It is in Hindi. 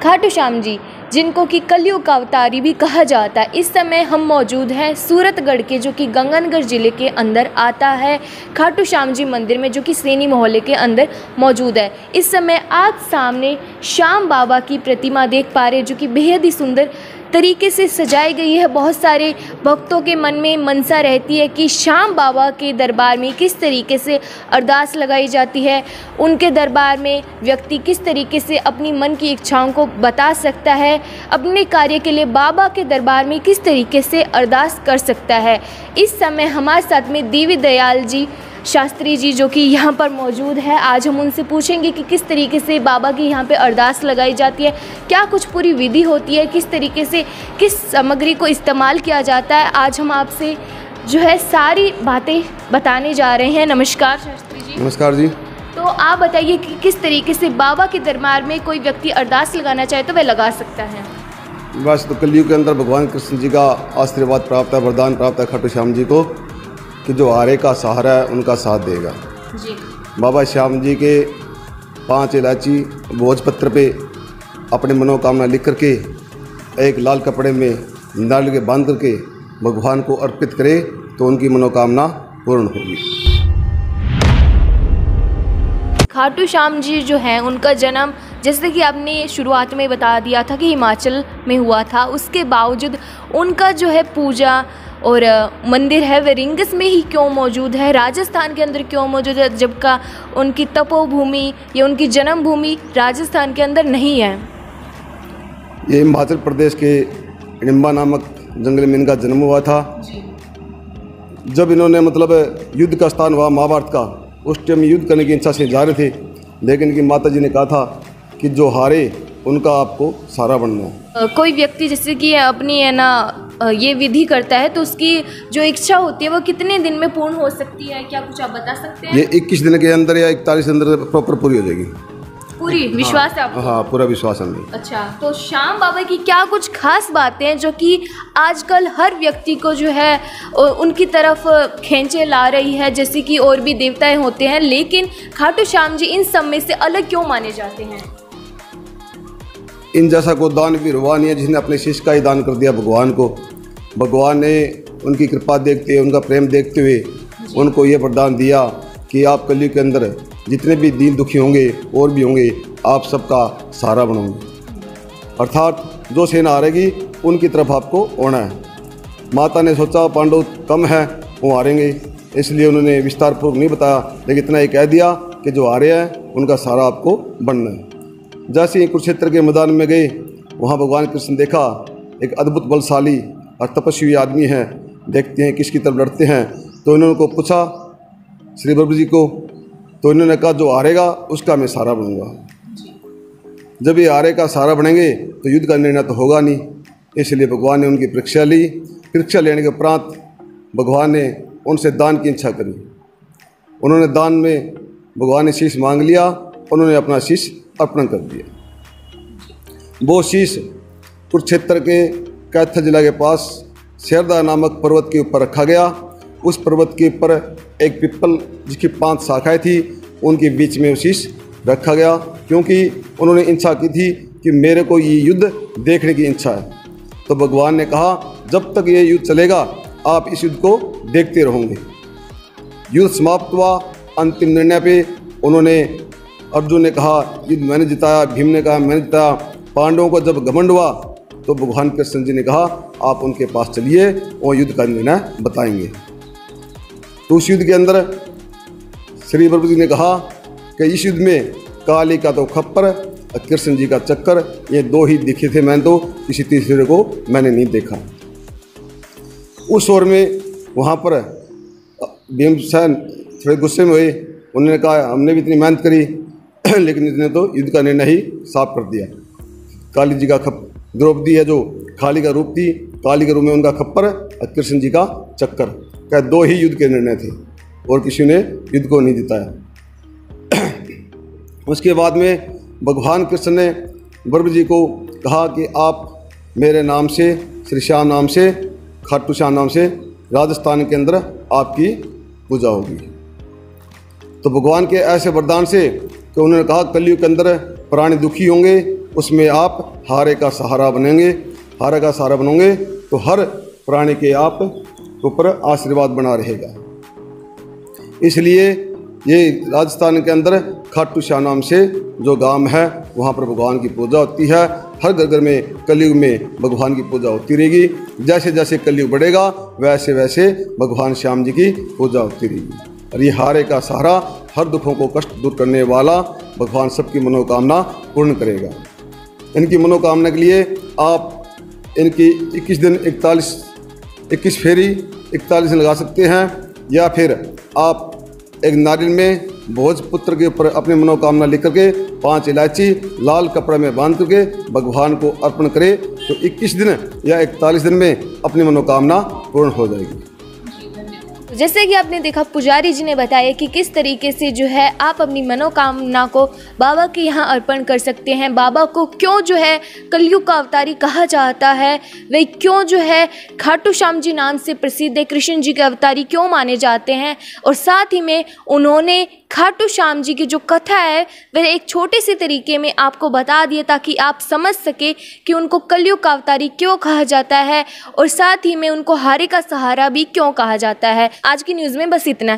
खाटू श्याम जी, जिनको कि कलयुग का अवतारी भी कहा जाता है। इस समय हम मौजूद हैं सूरतगढ़ के, जो कि गंगानगर ज़िले के अंदर आता है, खाटू श्याम जी मंदिर में, जो कि सैनी मोहल्ले के अंदर मौजूद है। इस समय आप सामने श्याम बाबा की प्रतिमा देख पा रहे हैं, जो कि बेहद ही सुंदर तरीके से सजाई गई है। बहुत सारे भक्तों के मन में मनसा रहती है कि श्याम बाबा के दरबार में किस तरीके से अरदास लगाई जाती है, उनके दरबार में व्यक्ति किस तरीके से अपनी मन की इच्छाओं को बता सकता है, अपने कार्य के लिए बाबा के दरबार में किस तरीके से अरदास कर सकता है। इस समय हमारे साथ में देवी दयाल जी शास्त्री जी, जो कि यहाँ पर मौजूद है, आज हम उनसे पूछेंगे कि किस तरीके से बाबा की यहाँ पे अरदास लगाई जाती है, क्या कुछ पूरी विधि होती है, किस तरीके से किस सामग्री को इस्तेमाल किया जाता है। आज हम आपसे जो है सारी बातें बताने जा रहे हैं। नमस्कार शास्त्री जी। नमस्कार जी। तो आप बताइए कि किस तरीके से बाबा के दरबार में कोई व्यक्ति अरदास लगाना चाहे तो वह लगा सकता है। बस तो कलयुग के अंदर भगवान कृष्ण जी का आशीर्वाद प्राप्त है, वरदान प्राप्त है खाटू श्याम जी को कि जो हारे का सहारा है उनका साथ देगा जी। बाबा श्याम जी के 5 इलायची भोजपत्र पे अपने मनोकामना लिख करके एक लाल कपड़े में नारियल के बांध करके भगवान को अर्पित करे तो उनकी मनोकामना पूर्ण होगी। खाटू श्याम जी जो हैं, उनका जन्म जैसे कि आपने शुरुआत में बता दिया था कि हिमाचल में हुआ था, उसके बावजूद उनका जो है पूजा और मंदिर है वह रिंगस में ही क्यों मौजूद है, राजस्थान के अंदर क्यों मौजूद है, जबकि उनकी तपोभूमि या उनकी जन्मभूमि राजस्थान के अंदर नहीं है। ये हिमाचल प्रदेश के हिडिंबा नामक जंगल में इनका जन्म हुआ था जी। जब इन्होंने मतलब युद्ध का स्थान हुआ महाभारत का, उस टाइम युद्ध करने की इच्छा से जा रहे थे, लेकिन इनकी माता जी ने कहा था कि जो हारे उनका आपको सहारा बनना है। कोई व्यक्ति जैसे कि अपनी है ना ये विधि करता है तो उसकी जो इच्छा होती है वो कितने दिन में पूर्ण हो सकती है, क्या कुछ आप बता सकते हैं? ये 21 दिन के अंदर या 41 दिन अंदर प्रॉपर पूरी हो जाएगी। पूरी विश्वास है आपको? हाँ, पूरा विश्वास है। अच्छा, तो श्याम बाबा की क्या कुछ खास बातें हैं जो कि आजकल हर व्यक्ति को जो है उनकी तरफ खींचे ला रही है? जैसे कि और भी देवताएं होते हैं, लेकिन खाटू श्याम जी इन सब में से अलग क्यों माने जाते हैं? इन जैसा को दानवीर हुआ नहीं है जिसने अपने शिष्य का ही दान कर दिया भगवान को। भगवान ने उनकी कृपा देखते हुए, उनका प्रेम देखते हुए उनको ये वरदान दिया कि आप कलयुग के अंदर जितने भी दीन दुखी होंगे और भी होंगे, आप सबका सहारा बनोगे, अर्थात जो सेना हारेगी उनकी तरफ आपको होना है। माता ने सोचा पांडव कम है वो हारेंगे, इसलिए उन्होंने विस्तार पूर्वक नहीं बताया, लेकिन इतना ही कह दिया कि जो हारे हैं उनका सहारा आपको बनना है। जैसे ही कुरुक्षेत्र के मैदान में गए, वहाँ भगवान कृष्ण देखा एक अद्भुत बलशाली और तपस्वी आदमी है, देखते हैं किसकी तरफ लड़ते हैं। तो इन्होंने को पूछा श्री प्रभु जी को, तो इन्होंने कहा जो हारेगा उसका मैं सहारा बनूंगा। जब ये हारे का सहारा बनेंगे तो युद्ध का निर्णय तो होगा नहीं, इसलिए भगवान ने उनकी परीक्षा ली। परीक्षा लेने के उपरांत भगवान ने उनसे दान की इच्छा करी। उन्होंने दान में भगवान ने शीश मांग लिया, उन्होंने अपना शीश अर्पण कर दिया। वो शीश कुरुक्षेत्र के कैथल जिला के पास शेरदा नामक पर्वत के ऊपर रखा गया। उस पर्वत के ऊपर एक पिपल जिसकी 5 शाखाएं थी, उनके बीच में वो शीश रखा गया, क्योंकि उन्होंने इच्छा की थी कि मेरे को ये युद्ध देखने की इच्छा है। तो भगवान ने कहा जब तक ये युद्ध चलेगा आप इस युद्ध को देखते रहोगे। युद्ध समाप्त हुआ। अंतिम निर्णय पे उन्होंने, अर्जुन ने कहा युद्ध मैंने जिताया, भीम ने कहा मैंने जिताया। पांडवों को जब घमंड हुआ तो भगवान कृष्ण जी ने कहा आप उनके पास चलिए, वो युद्ध का निर्णय बताएंगे। तो उस युद्ध के अंदर श्री प्रभु जी ने कहा कि इस युद्ध में काली का तो खप्पर और कृष्ण जी का चक्कर, ये 2 ही दिखे थे, मैंने तो किसी तीसरे को मैंने नहीं देखा। उस ओर में वहाँ पर भीमसेन थोड़े गुस्से में हुए, उन्होंने कहा हमने भी इतनी मेहनत करी लेकिन इसने तो युद्ध का निर्णय ही साफ कर दिया। काली जी का द्रौपदी है जो काली का रूप थी, काली के रूप में उनका खप्पर और कृष्ण जी का चक्कर, क्या 2 ही युद्ध के निर्णय थे और किसी ने युद्ध को नहीं जिताया। उसके बाद में भगवान कृष्ण ने प्रभु जी को कहा कि आप मेरे नाम से, श्री श्याम नाम से, खाटू श्याम नाम से राजस्थान के अंदर आपकी पूजा होगी। तो भगवान के ऐसे वरदान से कि उन्होंने कहा कलयुग के अंदर प्राणी दुखी होंगे उसमें आप हारे का सहारा बनेंगे। हारे का सहारा बनोगे तो हर प्राणी के आप ऊपर आशीर्वाद बना रहेगा। इसलिए ये राजस्थान के अंदर खाटू श्याम नाम से जो गांव है वहाँ पर भगवान की पूजा होती है। हर घर घर में कलयुग में भगवान की पूजा होती रहेगी। जैसे जैसे कलयुग बढ़ेगा वैसे वैसे भगवान श्याम जी की पूजा होती रहेगी। और ये हारे का सहारा, हर दुखों को कष्ट दूर करने वाला भगवान सबकी मनोकामना पूर्ण करेगा। इनकी मनोकामना के लिए आप इनकी 21 दिन 21 फेरी 41 दिन लगा सकते हैं, या फिर आप एक नारियल में भोजपुत्र के ऊपर अपनी मनोकामना लिख करके 5 इलायची लाल कपड़े में बांध करके भगवान को अर्पण करें तो 21 दिन या 41 दिन में अपनी मनोकामना पूर्ण हो जाएगी। जैसे कि आपने देखा पुजारी जी ने बताया कि किस तरीके से जो है आप अपनी मनोकामना को बाबा के यहाँ अर्पण कर सकते हैं। बाबा को क्यों जो है कलयुग का अवतारी कहा जाता है, वे क्यों जो है खाटू श्याम जी नाम से प्रसिद्ध है, कृष्ण जी के अवतारी क्यों माने जाते हैं, और साथ ही में उन्होंने खाटू श्याम जी की जो कथा है वह एक छोटे से तरीके में आपको बता दिया ताकि आप समझ सके कि उनको कलयुग का अवतारी क्यों कहा जाता है, और साथ ही में उनको हारे का सहारा भी क्यों कहा जाता है। आज की न्यूज़ में बस इतना।